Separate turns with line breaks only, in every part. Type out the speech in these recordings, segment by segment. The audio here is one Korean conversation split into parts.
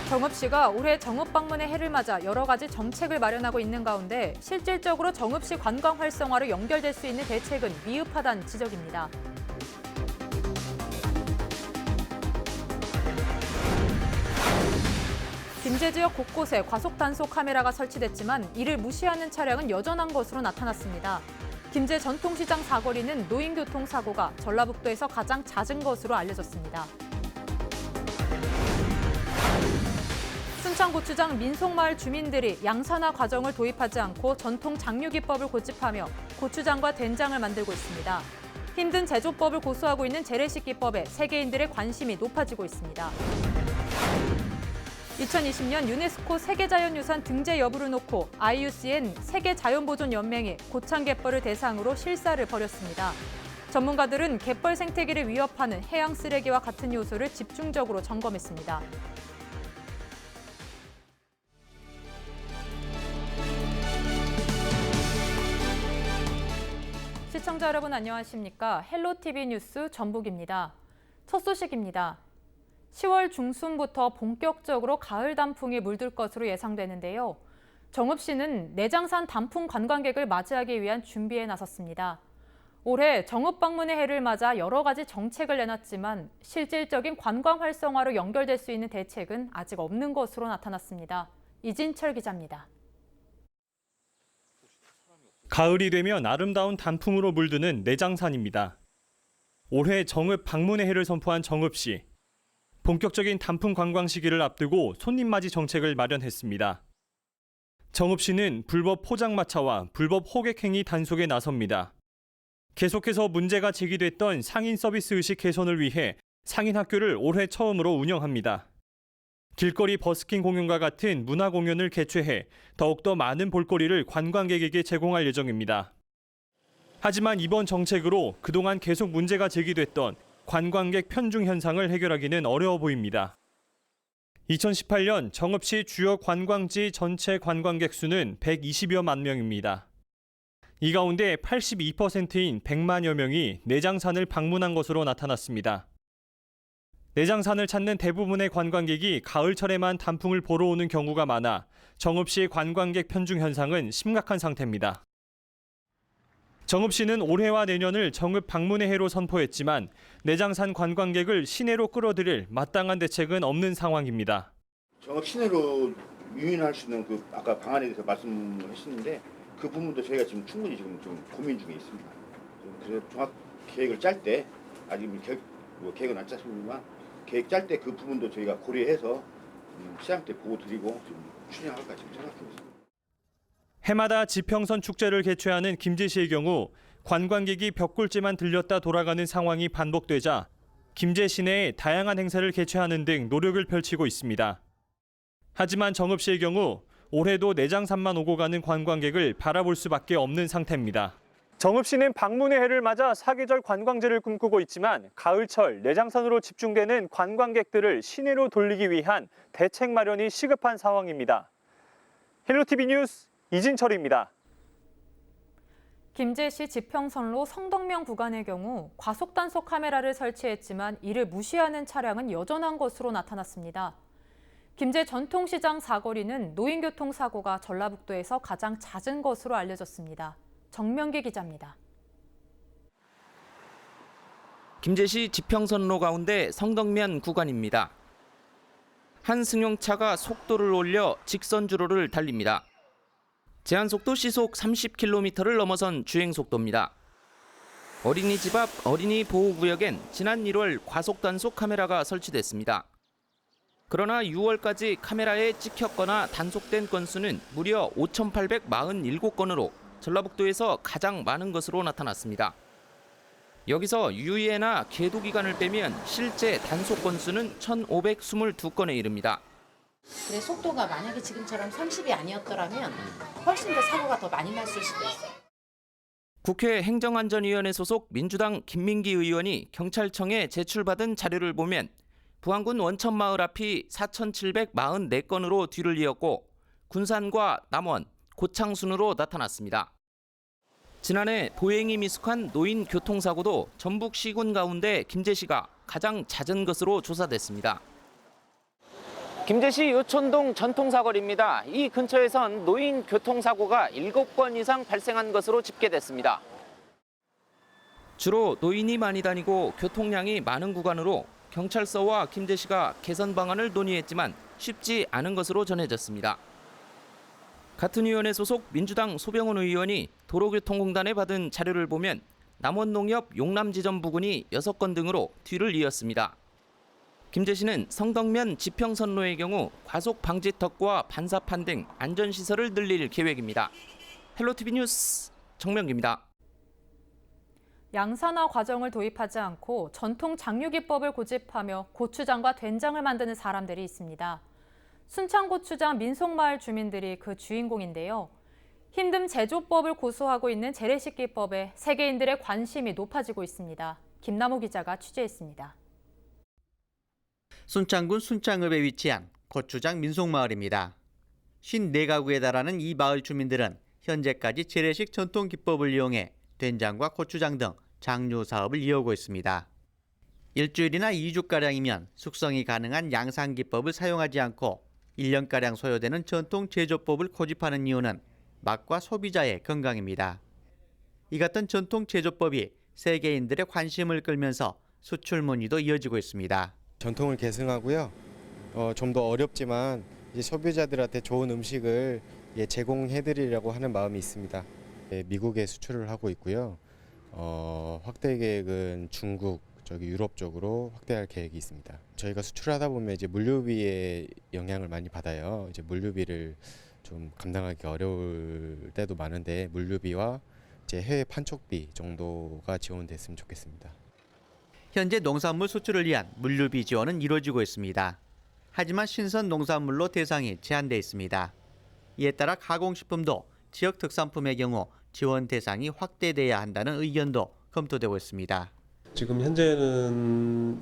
정읍시가 올해 정읍 방문의 해를 맞아 여러 가지 정책을 마련하고 있는 가운데 실질적으로 정읍시 관광 활성화로 연결될 수 있는 대책은 미흡하다는 지적입니다. 김제 지역 곳곳에 과속 단속 카메라가 설치됐지만 이를 무시하는 차량은 여전한 것으로 나타났습니다. 김제 전통시장 사거리는 노인교통사고가 전라북도에서 가장 잦은 것으로 알려졌습니다. 순창고추장 민속마을 주민들이 양산화 과정을 도입하지 않고 전통 장류기법을 고집하며 고추장과 된장을 만들고 있습니다. 힘든 제조법을 고수하고 있는 재래식기법에 세계인들의 관심이 높아지고 있습니다. 2020년 유네스코 세계자연유산 등재 여부를 놓고 IUCN 세계자연보존연맹이 고창갯벌을 대상으로 실사를 벌였습니다. 전문가들은 갯벌 생태계를 위협하는 해양 쓰레기와 같은 요소를 집중적으로 점검했습니다. 시청자 여러분 안녕하십니까? 헬로티비 뉴스 전북입니다. 첫 소식입니다. 10월 중순부터 본격적으로 가을 단풍이 물들 것으로 예상되는데요. 정읍시는 내장산 단풍 관광객을 맞이하기 위한 준비에 나섰습니다. 올해 정읍 방문의 해를 맞아 여러 가지 정책을 내놨지만 실질적인 관광 활성화로 연결될 수 있는 대책은 아직 없는 것으로 나타났습니다. 이진철 기자입니다.
가을이 되면 아름다운 단풍으로 물드는 내장산입니다. 올해 정읍 방문의 해를 선포한 정읍시. 본격적인 단풍 관광 시기를 앞두고 손님 맞이 정책을 마련했습니다. 정읍시는 불법 포장마차와 불법 호객행위 단속에 나섭니다. 계속해서 문제가 제기됐던 상인 서비스 의식 개선을 위해 상인학교를 올해 처음으로 운영합니다. 길거리 버스킹 공연과 같은 문화 공연을 개최해 더욱더 많은 볼거리를 관광객에게 제공할 예정입니다. 하지만 이번 정책으로 그동안 계속 문제가 제기됐던 관광객 편중 현상을 해결하기는 어려워 보입니다. 2018년 정읍시 주요 관광지 전체 관광객 수는 120여만 명입니다. 이 가운데 82%인 100만여 명이 내장산을 방문한 것으로 나타났습니다. 내장산을 찾는 대부분의 관광객이 가을철에만 단풍을 보러 오는 경우가 많아 정읍시 관광객 편중 현상은 심각한 상태입니다. 정읍시는 올해와 내년을 정읍 방문의 해로 선포했지만 내장산 관광객을 시내로 끌어들일 마땅한 대책은 없는 상황입니다.
정읍 시내로 유인할 수 있는 그 아까 방안에 대해서 말씀을 하시는데 그 부분도 저희가 지금 충분히 지금 좀 고민 중에 있습니다. 그래서 종합 계획을 짤 때 아직 계획은 안 짰습니다만 계획 짤 때 그 부분도 저희가 고려해서 시장 때 보고 드리고 좀 추진할까 지금 생각 중입니다.
해마다 지평선 축제를 개최하는 김제시의 경우 관광객이 벽골제만 들렸다 돌아가는 상황이 반복되자 김제 시내에 다양한 행사를 개최하는 등 노력을 펼치고 있습니다. 하지만 정읍시의 경우 올해도 내장산만 오고 가는 관광객을 바라볼 수밖에 없는 상태입니다. 정읍시는 방문의 해를 맞아 사계절 관광지를 꿈꾸고 있지만 가을철 내장산으로 집중되는 관광객들을 시내로 돌리기 위한 대책 마련이 시급한 상황입니다. 헬로티비 뉴스 이진철입니다.
김제시 지평선로 성덕면 구간의 경우 과속 단속 카메라를 설치했지만 이를 무시하는 차량은 여전한 것으로 나타났습니다. 김제 전통시장 사거리는 노인교통사고가 전라북도에서 가장 잦은 것으로 알려졌습니다. 정명기 기자입니다.
김제시 지평선로 가운데 성덕면 구간입니다. 한 승용차가 속도를 올려 직선주로를 달립니다. 제한속도 시속 30km를 넘어선 주행속도입니다. 어린이집 앞 어린이 보호구역엔 지난 1월 과속단속 카메라가 설치됐습니다. 그러나 6월까지 카메라에 찍혔거나 단속된 건수는 무려 5,847건으로 전라북도에서 가장 많은 것으로 나타났습니다. 여기서 유예나 계도 기간을 빼면 실제 단속 건수는 1,522건에 이릅니다.
그래 속도가 만약에 지금처럼 30이 아니었더라면 훨씬 더 사고가 더 많이 났을 수도 있어요.
국회 행정안전위원회 소속 민주당 김민기 의원이 경찰청에 제출받은 자료를 보면 부안군 원천마을 앞이 4,744건으로 뒤를 이었고 군산과 남원, 고창 순으로 나타났습니다. 지난해 보행이 미숙한 노인 교통사고도 전북 시군 가운데 김제시가 가장 잦은 것으로 조사됐습니다. 김제시 요촌동 전통사거리입니다. 이 근처에선 노인 교통사고가 7건 이상 발생한 것으로 집계됐습니다. 주로 노인이 많이 다니고 교통량이 많은 구간으로 경찰서와 김제시가 개선 방안을 논의했지만 쉽지 않은 것으로 전해졌습니다. 같은 위원회 소속 민주당 소병훈 의원이 도로교통공단에 받은 자료를 보면 남원농협 용남지점 부근이 6건 등으로 뒤를 이었습니다. 김제시는 성덕면 지평선로의 경우 과속 방지턱과 반사판 등 안전시설을 늘릴 계획입니다. 헬로티비 뉴스 정명기입니다.
양산화 과정을 도입하지 않고 전통 장유기법을 고집하며 고추장과 된장을 만드는 사람들이 있습니다. 순창고추장 민속마을 주민들이 그 주인공인데요. 힘듦 제조법을 고수하고 있는 재래식기법에 세계인들의 관심이 높아지고 있습니다. 김남호 기자가 취재했습니다.
순창군 순창읍에 위치한 고추장 민속마을입니다. 54가구에 달하는 이 마을 주민들은 현재까지 재래식 전통 기법을 이용해 된장과 고추장 등 장류 사업을 이어오고 있습니다. 일주일이나 2주가량이면 숙성이 가능한 양산 기법을 사용하지 않고 1년가량 소요되는 전통 제조법을 고집하는 이유는 맛과 소비자의 건강입니다. 이 같은 전통 제조법이 세계인들의 관심을 끌면서 수출 문의도 이어지고 있습니다.
전통을 계승하고요. 좀 더 어렵지만 이제 소비자들한테 좋은 음식을 제공해드리려고 하는 마음이 있습니다. 미국에 수출을 하고 있고요. 확대 계획은 중국, 유럽 쪽으로 확대할 계획이 있습니다. 저희가 수출하다 보면 이제 물류비의 영향을 많이 받아요. 이제 물류비를 좀 감당하기 어려울 때도 많은데 물류비와 이제 해외 판촉비 정도가 지원됐으면 좋겠습니다.
현재 농산물 수출을 위한 물류비 지원은 이루어지고 있습니다. 하지만 신선 농산물로 대상이 제한돼 있습니다. 이에 따라 가공식품도 지역 특산품의 경우 지원 대상이 확대돼야 한다는 의견도 검토되고 있습니다.
지금 현재는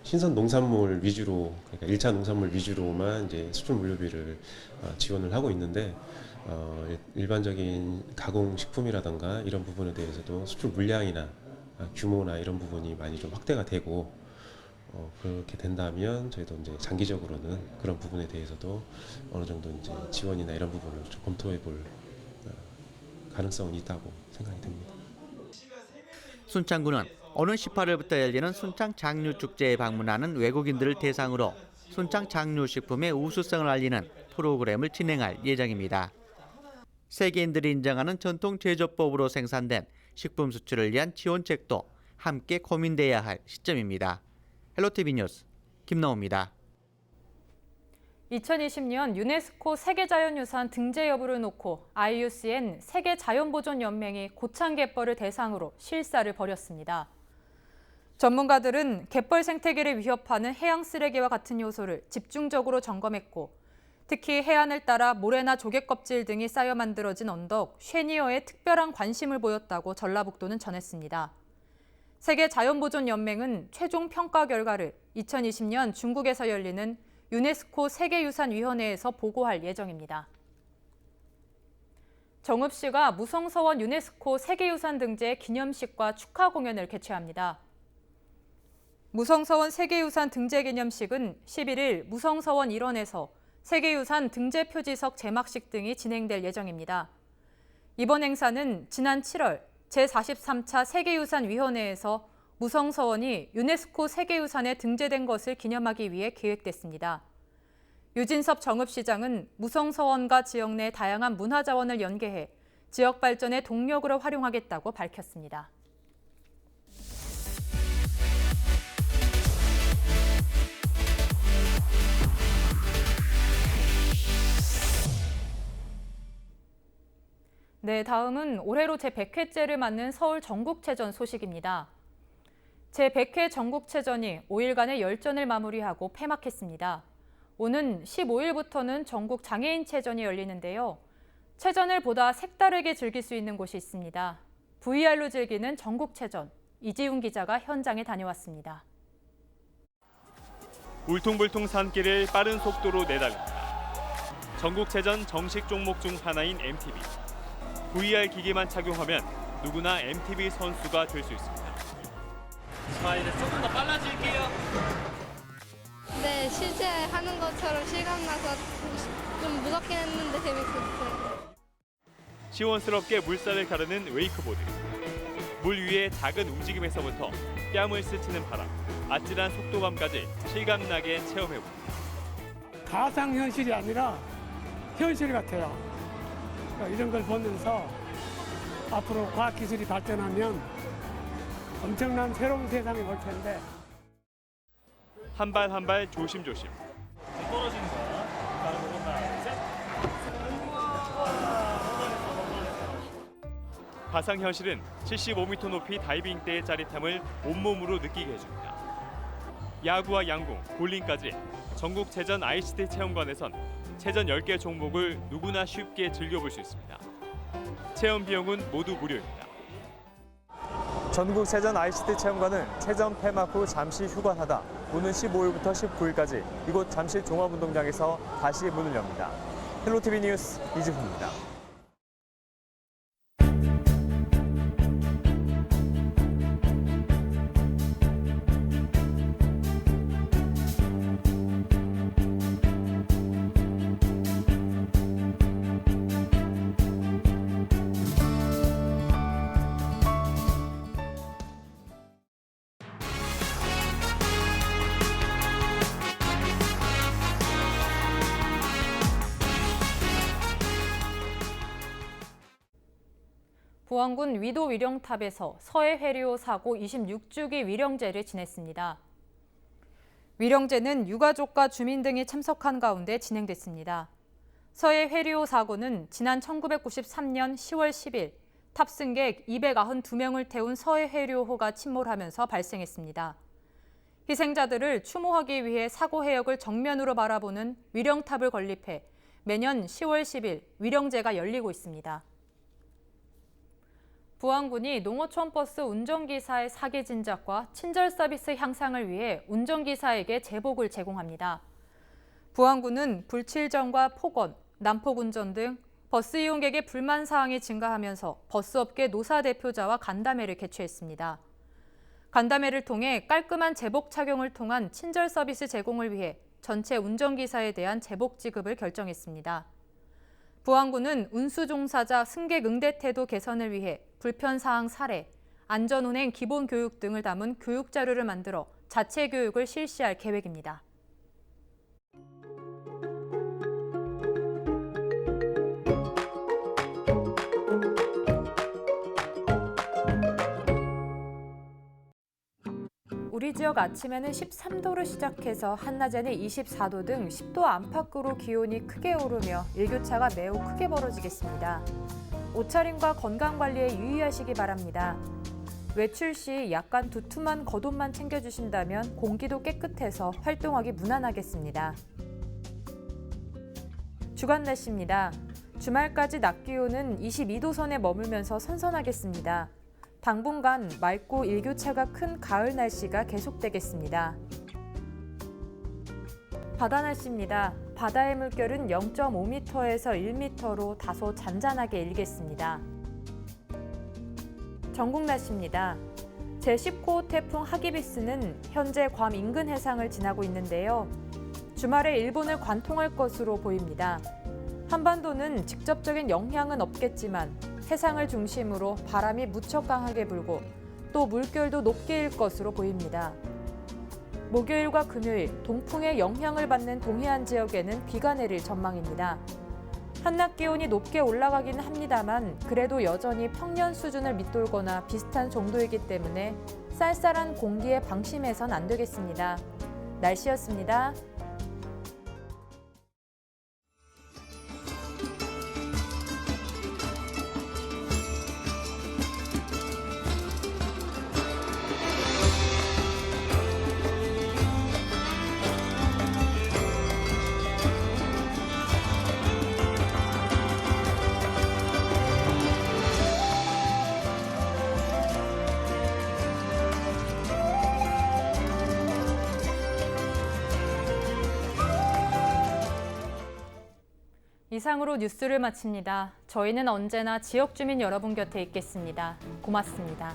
신선 농산물 위주로, 그러니까 1차 농산물 위주로만 이제 수출 물류비를 지원을 하고 있는데 일반적인 가공식품이라든가 이런 부분에 대해서도 수출 물량이나 규모나 이런 부분이 많이 좀 확대가 되고 그렇게 된다면 저희도 이제 장기적으로는 그런 부분에 대해서도 어느 정도 이제 지원이나 이런 부분을 좀 검토해볼 가능성은 있다고 생각이 듭니다.
순창군은 오는 18일부터 열리는 순창 장류축제에 방문하는 외국인들을 대상으로 순창 장류식품의 우수성을 알리는 프로그램을 진행할 예정입니다. 세계인들이 인정하는 전통 제조법으로 생산된 식품 수출을 위한 지원책도 함께 고민돼야 할 시점입니다. 헬로티비 뉴스 김나호입니다.
2020년 유네스코 세계자연유산 등재 여부를 놓고 IUCN 세계자연보존연맹이 고창갯벌을 대상으로 실사를 벌였습니다. 전문가들은 갯벌 생태계를 위협하는 해양 쓰레기와 같은 요소를 집중적으로 점검했고 특히 해안을 따라 모래나 조개껍질 등이 쌓여 만들어진 언덕 쉐니어에 특별한 관심을 보였다고 전라북도는 전했습니다. 세계자연보존연맹은 최종 평가 결과를 2020년 중국에서 열리는 유네스코 세계유산위원회에서 보고할 예정입니다. 정읍시가 무성서원 유네스코 세계유산 등재 기념식과 축하 공연을 개최합니다. 무성서원 세계유산 등재 기념식은 11일 무성서원 일원에서 세계유산 등재 표지석 제막식 등이 진행될 예정입니다. 이번 행사는 지난 7월 제43차 세계유산위원회에서 무성서원이 유네스코 세계유산에 등재된 것을 기념하기 위해 기획됐습니다. 유진섭 정읍시장은 무성서원과 지역 내 다양한 문화자원을 연계해 지역 발전의 동력으로 활용하겠다고 밝혔습니다. 네, 다음은 올해로 제100회째를 맞는 서울 전국체전 소식입니다. 제100회 전국체전이 5일간의 열전을 마무리하고 폐막했습니다. 오는 15일부터는 전국 장애인체전이 열리는데요. 체전을 보다 색다르게 즐길 수 있는 곳이 있습니다. VR로 즐기는 전국체전, 이지훈 기자가 현장에 다녀왔습니다.
울퉁불퉁 산길을 빠른 속도로 내달립니다. 전국체전 정식 종목 중 하나인 MTB. VR 기기만 착용하면 누구나 MTB 선수가 될 수 있습니다. 자, 이제 조금 더 빨라질게요.
네, 네, 실제 하는 것처럼 실감나서 좀 무섭긴 했는데 재밌었어요.
시원스럽게 물살을 가르는 웨이크보드. 물 위의 작은 움직임에서부터 뺨을 스치는 바람, 아찔한 속도감까지 실감나게 체험해봅니다.
가상현실이 아니라 현실 같아요. 이런 걸 보면서 앞으로 과학기술이 발전하면 엄청난 새로운 세상이 올 텐데
한 발 한 발 조심조심. 떨어지는 거야. 가상현실은 75m 높이 다이빙 때의 짜릿함을 온몸으로 느끼게 해줍니다. 야구와 양궁, 볼링까지 전국 체전 ICT 체험관에선 체전 10개 종목을 누구나 쉽게 즐겨볼 수 있습니다. 체험 비용은 모두 무료입니다.
전국 체전 ICT 체험관은 체전 폐막 후 잠시 휴관하다 오는 15일부터 19일까지 이곳 잠실 종합운동장에서 다시 문을 엽니다. 헬로티비 뉴스 이주호입니다.
부안군 위도 위령탑에서 서해 회류 사고 26주기 위령제를 지냈습니다. 위령제는 유가족과 주민 등이 참석한 가운데 진행됐습니다. 서해 회류 사고는 지난 1993년 10월 10일 탑승객 292명을 태운 서해 회류호가 침몰하면서 발생했습니다. 희생자들을 추모하기 위해 사고 해역을 정면으로 바라보는 위령탑을 건립해 매년 10월 10일 위령제가 열리고 있습니다. 부안군이 농어촌 버스 운전기사의 사기 진작과 친절 서비스 향상을 위해 운전기사에게 제복을 제공합니다. 부안군은 불칠전과 폭언, 난폭 운전 등 버스 이용객의 불만 사항이 증가하면서 버스업계 노사 대표자와 간담회를 개최했습니다. 간담회를 통해 깔끔한 제복 착용을 통한 친절 서비스 제공을 위해 전체 운전기사에 대한 제복 지급을 결정했습니다. 부안군은 운수 종사자 승객 응대 태도 개선을 위해 불편사항 사례, 안전운행 기본 교육 등을 담은 교육 자료를 만들어 자체 교육을 실시할 계획입니다. 우리 지역 아침에는 13도로 시작해서 한낮에는 24도 등 10도 안팎으로 기온이 크게 오르며 일교차가 매우 크게 벌어지겠습니다. 옷차림과 건강관리에 유의하시기 바랍니다. 외출 시 약간 두툼한 겉옷만 챙겨주신다면 공기도 깨끗해서 활동하기 무난하겠습니다. 주간 날씨입니다. 주말까지 낮 기온은 22도 선에 머물면서 선선하겠습니다. 당분간 맑고 일교차가 큰 가을 날씨가 계속되겠습니다. 바다 날씨입니다. 바다의 물결은 0.5m에서 1m로 다소 잔잔하게 일겠습니다. 전국 날씨입니다. 제19호 태풍 하기비스는 현재 괌 인근 해상을 지나고 있는데요. 주말에 일본을 관통할 것으로 보입니다. 한반도는 직접적인 영향은 없겠지만 해상을 중심으로 바람이 무척 강하게 불고 또 물결도 높게 일 것으로 보입니다. 목요일과 금요일 동풍의 영향을 받는 동해안 지역에는 비가 내릴 전망입니다. 한낮 기온이 높게 올라가기는 합니다만 그래도 여전히 평년 수준을 밑돌거나 비슷한 정도이기 때문에 쌀쌀한 공기에 방심해선 안 되겠습니다. 날씨였습니다. 이상으로 뉴스를 마칩니다. 저희는 언제나 지역 주민 여러분 곁에 있겠습니다. 고맙습니다.